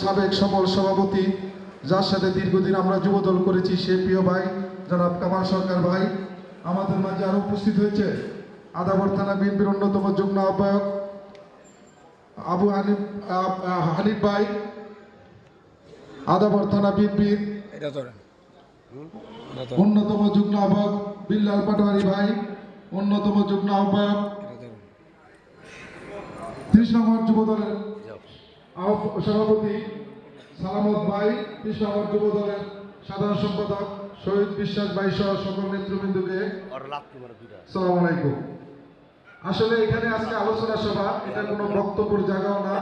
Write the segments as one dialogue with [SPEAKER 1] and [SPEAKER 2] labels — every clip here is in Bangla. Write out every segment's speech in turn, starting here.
[SPEAKER 1] সাবেক সফল সভাপতি, যার সাথে দীর্ঘদিন আমরা যুবদল করেছি, সে প্রিয় ভাই জনাব কামাল সরকার ভাই আমাদের মাঝে আরো উপস্থিত হয়েছে। আদাবর থানা বিএনপির অন্যতম যুগ্ম আহ্বায়ক আবু হানিফ ভাই, আদাবর থানা বিএনপির অন্যতম যুগ্ম আহ্বায়ক বিল্লাল পাটোয়ারি ভাই, অন্যতম যুগ্ম আহ্বায়ক 30 নম্বর যুবদলের সভাপতি সালামত ভাই, 30 নম্বর যুবদলের সাধারণ সম্পাদক শহীদ বিশ্বাস ভাই সহ সকল নেতৃবৃন্দকে আসসালামু আলাইকুম। আসলে এখানে আজকে আলোচনা সভা, এটা কোনো বক্তব্যের জায়গাও না।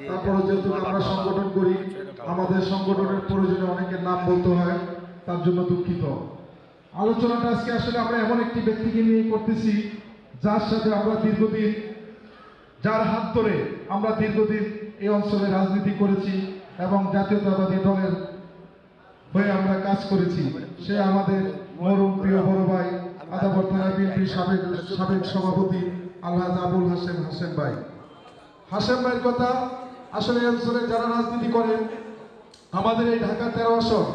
[SPEAKER 1] তারপরে যেহেতু আমরা সংগঠন করি, আমাদের সংগঠনের প্রয়োজনে অনেকের নাম বলতে হয়, তার জন্য দুঃখিত। আলোচনাটা আজকে আসলে আমরা এমন একটি ব্যক্তিকে নিয়ে করতেছি, যার সাথে আমরা দীর্ঘদিন, যার হাত ধরে আমরা দীর্ঘদিন এই অঞ্চলে রাজনীতি করেছি এবং জাতীয়তাবাদী দলের হয়ে আমরা কাজ করেছি। সে আমাদের মরুম প্রিয় বড় ভাই, আদাবর থানা বিএনপির সাবেক সভাপতি আলহাজ আবুল হাশেম ভাই। হাশেম ভাইয়ের কথা আসলে এই অঞ্চলে যারা রাজনীতি করেন, আমাদের এই ঢাকা 13 আসন,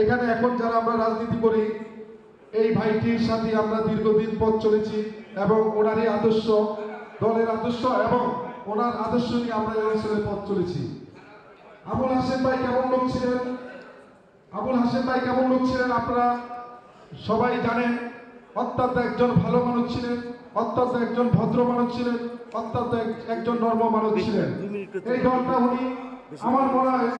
[SPEAKER 1] এখানে এখন যারা আমরা রাজনীতি করি, এই ভাইটির সাথে আমরা দীর্ঘদিন পথ চলেছি এবং ওনারই আদর্শ, দলের আদর্শ এবং ওনার আদর্শ নিয়ে আমরা এই অঞ্চলে পথ চলেছি। আবুল হাশেম ভাই কেমন লোক ছিলেন? আবুল হাশেম ভাই কেমন লোক ছিলেন আপনারা সবাই জানেন। অত্যন্ত একজন ভালো মানুষ ছিলেন, অত্যন্ত একজন ভদ্র মানুষ ছিলেন, অত্যন্ত একজন নর্ম মানুষ ছিলেন। এই দলটা উনি আমার মনে হয়